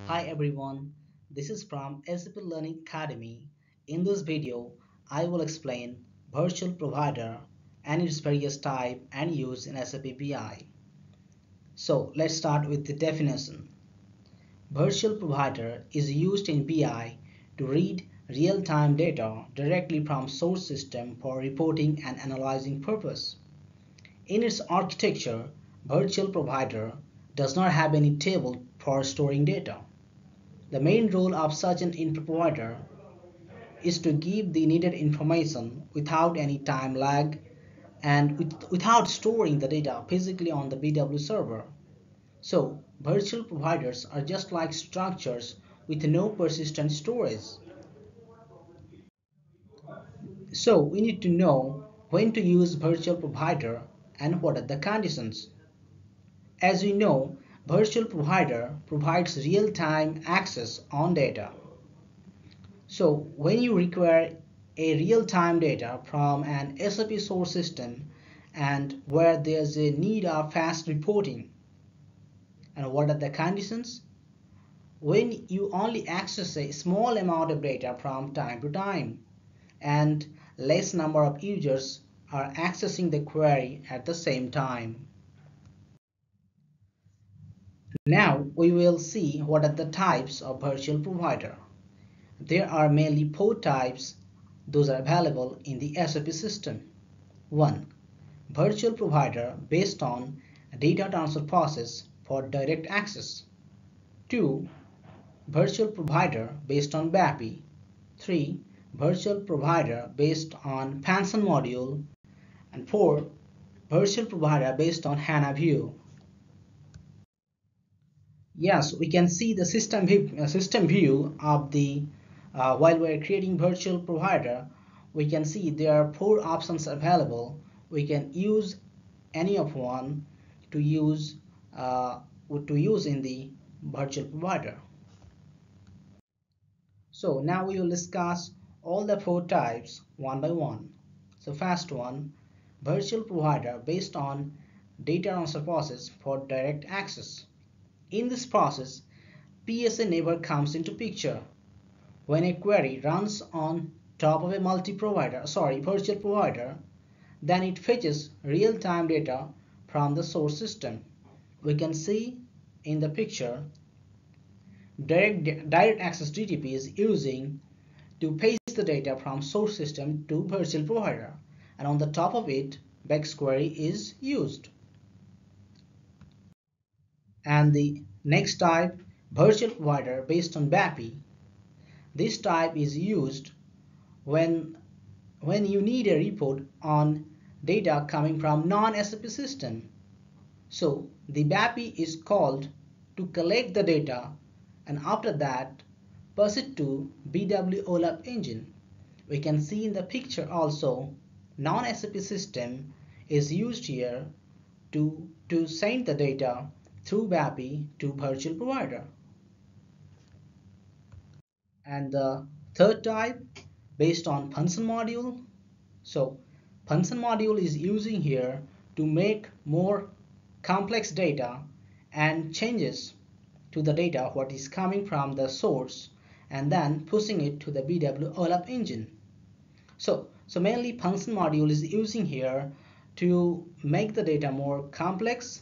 Hi everyone, this is from SAP Learning Academy. In this video, I will explain virtual provider and its various type and use in SAP BI. So let's start with the definition. Virtual provider is used in BI to read real-time data directly from source system for reporting and analyzing purpose. In its architecture, virtual provider does not have any table for storing data. The main role of such an input provider is to give the needed information without any time lag and without storing the data physically on the BW server. So, virtual providers are just like structures with no persistent storage. So, we need to know when to use virtual provider and what are the conditions. As we know, virtual provider provides real-time access on data. So when you require a real-time data from an SAP source system and where there's a need of fast reporting, and what are the conditions? When you only access a small amount of data from time to time and less number of users are accessing the query at the same time. Now we will see what are the types of virtual provider. There are mainly four types. Those are available in the SAP system. 1. Virtual provider based on data transfer process for direct access. 2. Virtual provider based on BAPI. 3. Virtual provider based on function module. And 4. Virtual provider based on HANA view. Yes, we can see the system view of the while we're creating virtual provider. We can see there are four options available. We can use any of one to use in the virtual provider. So now we will discuss all the four types one by one. So first one, virtual provider based on data transfer process for direct access. In this process, PSA never comes into picture. When a query runs on top of a virtual provider, then it fetches real-time data from the source system. We can see in the picture, direct access DTP is using to paste the data from source system to virtual provider, and on the top of it, BigQuery is used. And the next type, virtual provider based on BAPI. This type is used when you need a report on data coming from non-SAP system. So the BAPI is called to collect the data and after that pass it to BW OLAP engine. We can see in the picture also non-SAP system is used here to send the data through BAPI to virtual provider. And the third type based on function module. So function module is using here to make more complex data and changes to the data what is coming from the source and then pushing it to the BW OLAP engine. So mainly function module is using here to make the data more complex,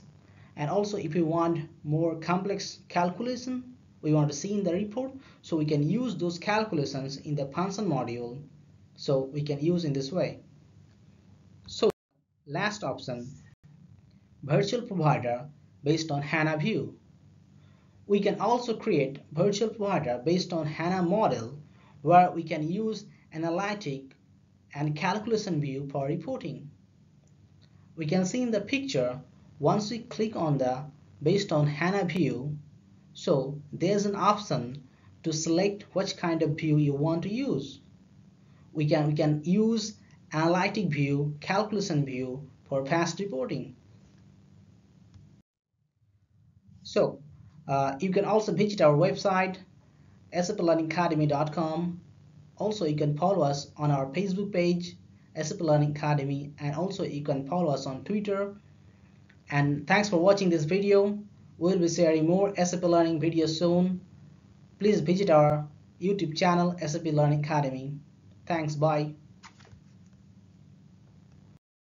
and also if we want more complex calculation we want to see in the report, so we can use those calculations in the function module, so we can use in this way. So last option, virtual provider based on HANA view. We can also create virtual provider based on HANA model where we can use analytic and calculation view for reporting. We can see in the picture once we click on the based on HANA view, so there's an option to select which kind of view you want to use. We can use analytic view, calculation view for fast reporting. So you can also visit our website saplearningacademy.com. Also you can follow us on our Facebook page SAP Learning Academy, and also you can follow us on Twitter. And thanks for watching this video. We'll be sharing more SAP Learning videos soon. Please visit our YouTube channel SAP Learning Academy. Thanks, bye.